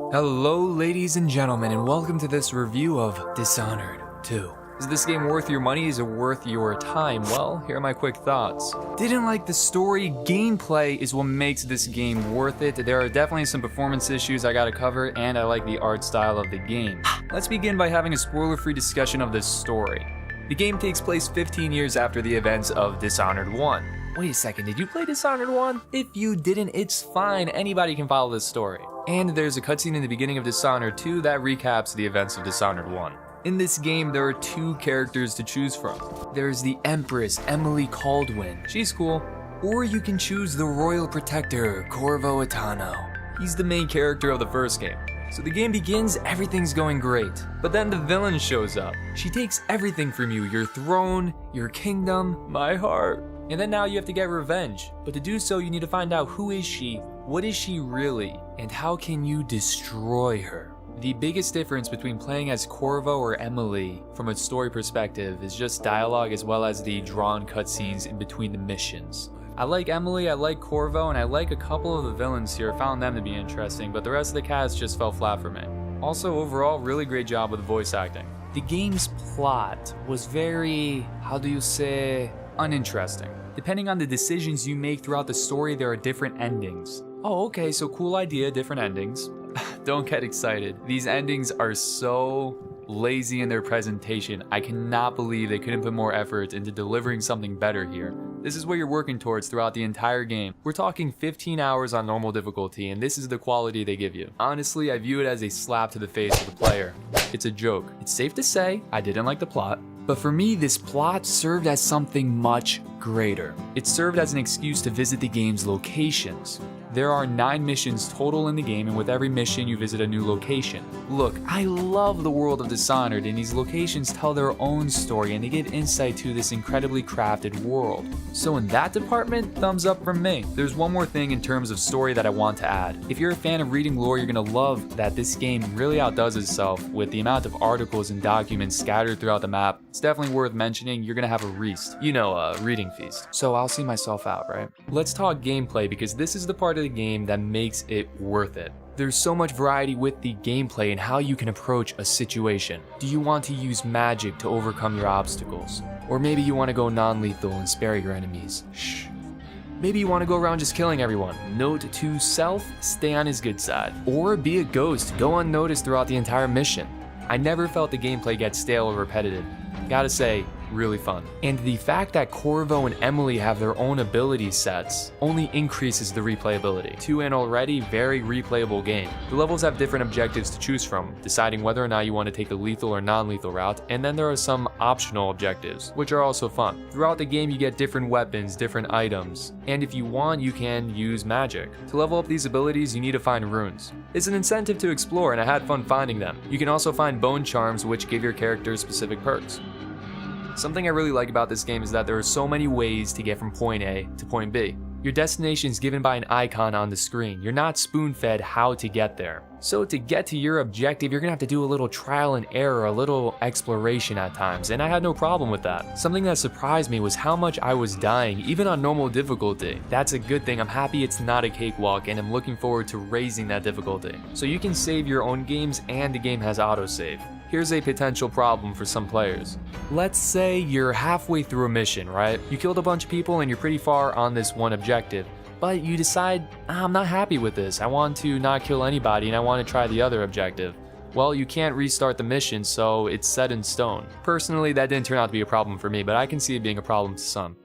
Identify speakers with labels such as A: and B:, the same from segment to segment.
A: Hello ladies and gentlemen, and welcome to this review of Dishonored 2. Is this game worth your money? Is it worth your time? Well, here are my quick thoughts. Didn't like the story. Gameplay is what makes this game worth it. There are definitely some performance issues I gotta cover, and I like the art style of the game. Let's begin by having a spoiler-free discussion of this story. The game takes place 15 years after the events of Dishonored 1. Wait a second, did you play Dishonored 1? If you didn't, it's fine, anybody can follow this story. And there's a cutscene in the beginning of Dishonored 2 that recaps the events of Dishonored 1. In this game, there are two characters to choose from. There's the Empress, Emily Kaldwin. She's cool. Or you can choose the Royal Protector, Corvo. He's the main character of the first game. So the game begins, everything's going great. But then the villain shows up. She takes everything from you, your throne, your kingdom, my heart. And then now you have to get revenge. But to do so, you need to find out who is she, what is she really, and how can you destroy her? The biggest difference between playing as Corvo or Emily from a story perspective is just dialogue as well as the drawn cutscenes in between the missions. I like Emily, I like Corvo, and I like a couple of the villains here. I found them to be interesting, but the rest of the cast just fell flat for me. Also, overall, really great job with the voice acting. The game's plot was very, uninteresting. Depending on the decisions you make throughout the story, there are different endings. Oh, okay, so cool idea, different endings. Don't get excited. These endings are so lazy in their presentation. I cannot believe they couldn't put more effort into delivering something better here. This is what you're working towards throughout the entire game. We're talking 15 hours on normal difficulty, and this is the quality they give you. Honestly, I view it as a slap to the face of the player. It's a joke. It's safe to say, I didn't like the plot. But for me, this plot served as something much greater. It served as an excuse to visit the game's locations. There are 9 missions total in the game, and with every mission you visit a new location. Look, I love the world of Dishonored, and these locations tell their own story and they give insight to this incredibly crafted world. So in that department, thumbs up from me. There's one more thing in terms of story that I want to add. If you're a fan of reading lore, you're gonna love that this game really outdoes itself with the amount of articles and documents scattered throughout the map. It's definitely worth mentioning. You're gonna have a reast, a reading feast. So I'll see myself out, right? Let's talk gameplay, because this is the part of the game that makes it worth it. There's so much variety with the gameplay and how you can approach a situation. Do you want to use magic to overcome your obstacles? Or maybe you want to go non-lethal and spare your enemies. Shh. Maybe you want to go around just killing everyone. Note to self, stay on his good side. Or be a ghost, go unnoticed throughout the entire mission. I never felt the gameplay get stale or repetitive. Gotta say, really fun. And the fact that Corvo and Emily have their own ability sets only increases the replayability to an already very replayable game. The levels have different objectives to choose from, deciding whether or not you want to take a lethal or non-lethal route, and then there are some optional objectives, which are also fun. Throughout the game you get different weapons, different items, and if you want you can use magic. To level up these abilities you need to find runes. It's an incentive to explore, and I had fun finding them. You can also find bonecharms, which give your characters specific perks. Something I really like about this game is that there are so many ways to get from point A to point B. Your destination is given by an icon on the screen. You're not spoon-fed how to get there. So to get to your objective, you're gonna have to do a little trial and error, a little exploration at times, and I had no problem with that. Something that surprised me was how much I was dying, even on normal difficulty. That's a good thing. I'm happy it's not a cakewalk, and I'm looking forward to raising that difficulty. So you can save your own games, and the game has autosave. Here's a potential problem for some players. Let's say you're halfway through a mission, right? You killed a bunch of people and you're pretty far on this one objective, but you decide, I'm not happy with this. I want to not kill anybody and I want to try the other objective. Well, you can't restart the mission, so it's set in stone. Personally, that didn't turn out to be a problem for me, but I can see it being a problem to some.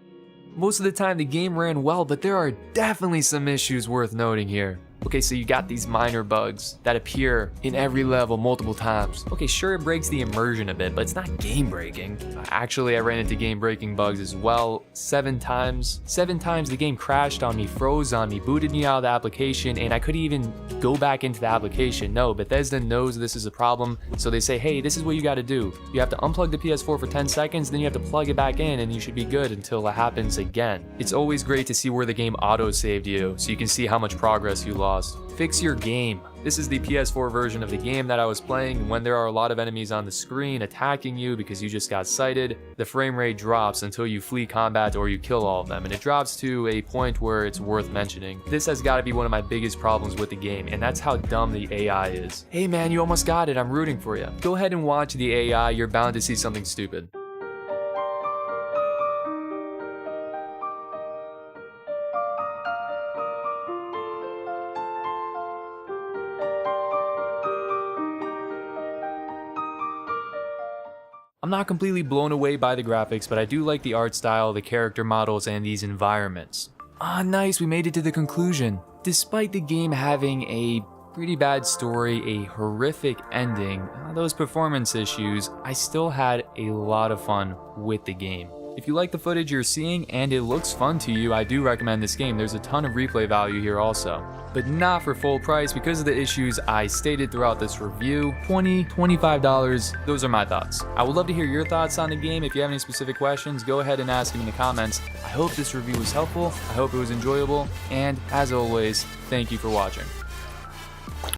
A: Most of the time the game ran well, but there are definitely some issues worth noting here. Okay, so you got these minor bugs that appear in every level multiple times. Okay, sure, it breaks the immersion a bit, but it's not game breaking. Actually, I ran into game breaking bugs as well 7 times. 7 times the game crashed on me, froze on me, booted me out of the application, and I couldn't even go back into the application. No, Bethesda knows this is a problem, so they say, hey, this is what you gotta do. You have to unplug the PS4 for 10 seconds, then you have to plug it back in, and you should be good until it happens again. It's always great to see where the game auto-saved you, so you can see how much progress you lost. lost. Fix your game. This is the PS4 version of the game that I was playing. When there are a lot of enemies on the screen attacking you because you just got sighted, the frame rate drops until you flee combat or you kill all of them, and it drops to a point where it's worth mentioning. This has got to be one of my biggest problems with the game, and that's how dumb the AI is. Hey man, you almost got it, I'm rooting for you. Go ahead and watch the AI, you're bound to see something stupid. I'm not completely blown away by the graphics, but I do like the art style, the character models, and these environments. Ah, nice, we made it to the conclusion. Despite the game having a pretty bad story, a horrific ending, those performance issues, I still had a lot of fun with the game. If you like the footage you're seeing and it looks fun to you, I do recommend this game. There's a ton of replay value here also, but not for full price because of the issues I stated throughout this review. $20, $25, those are my thoughts. I would love to hear your thoughts on the game. If you have any specific questions, go ahead and ask them in the comments. I hope this review was helpful, I hope it was enjoyable, and as always, thank you for watching.